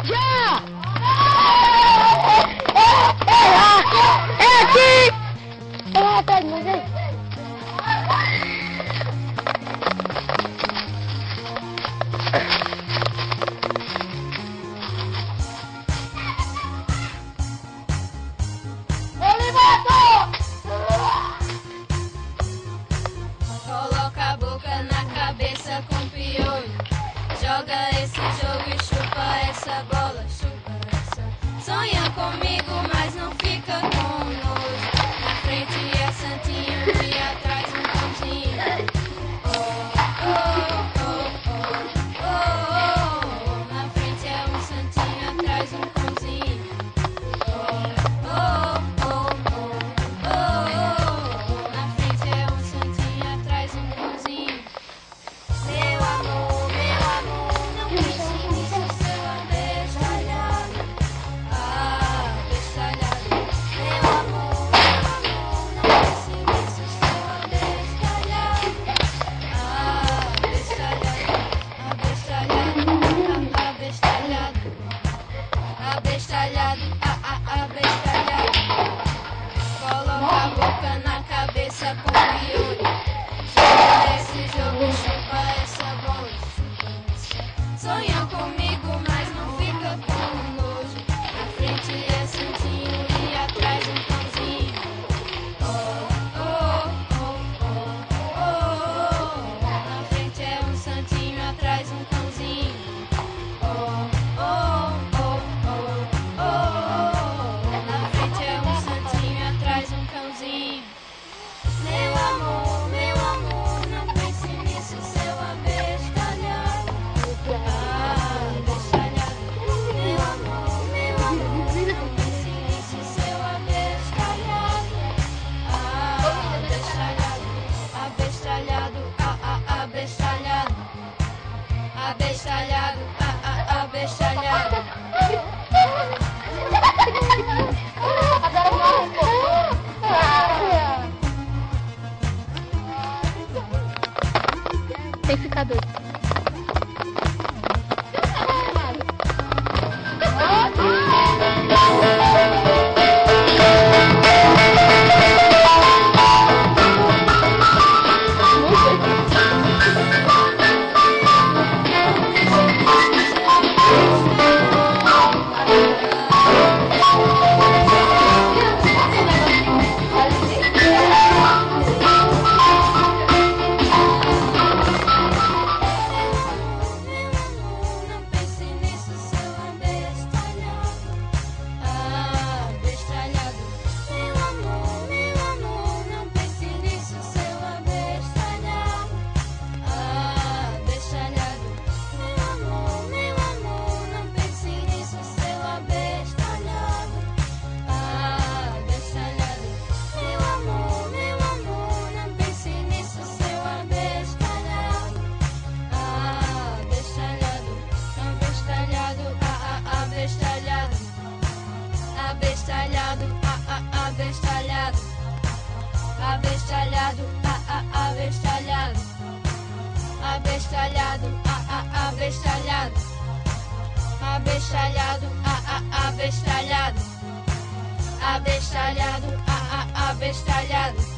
Já! É aqui! Ah, tá, mas aí. Coloca a boca na cabeça com piolho. Joga esse jogo e chupa essa bola, chupa essa. Sonha comigo, mas não fica com nojo. Na frente é santinho e atrás um cãozinho. Oh, oh, oh, oh, oh, oh. Na frente é um santinho, atrás um cãozinho. Oh, oh, oh, oh, oh, oh. Na frente é um santinho, atrás um cãozinho. Meu amor, não pense nisso, seu abestalhado. Ah, abestalhado. Meu amor, não pense nisso, seu abestalhado. Ah, abestalhado, abestalhado, abestalhado, abestalhado. Coloca a boca na cabeça com piolho. Joga esse jogo, chupa essa bola, chupa essa. Sonha comigo, mas não fica com nojo. Na frente é santinho e atrás um cãozinho. Oh, oh, oh, oh, oh, oh. Na frente é um santinho, atrás um cãozinho. Oh, oh, oh, oh, oh, oh. Na frente é um santinho, atrás um cãozinho. Meu amor, não pense nisso, seu abestalhado. Ah, abestalhado. Meu amor, não pense nisso, seu abestalhado. Ah, abestalhado, abestalhado, abestalhado. Abestalhado, abestalhado. Tem que ficar doido. Não pense nisso, seu abestalhado. Ah, abestalhado. Meu amor, não pense nisso, seu abestalhado. Ah, abestalhado. Meu amor, não pense nisso, seu abestalhado. Ah, abestalhado. Meu amor, não pense nisso, seu abestalhado. Ah, abestalhado, abestalhado, abestalhado, abestalhado, abestalhado, abestalhado, abestalhado, abestalhado, abestalhado, abestalhado, abestalhado, abestalhado, abestalhado.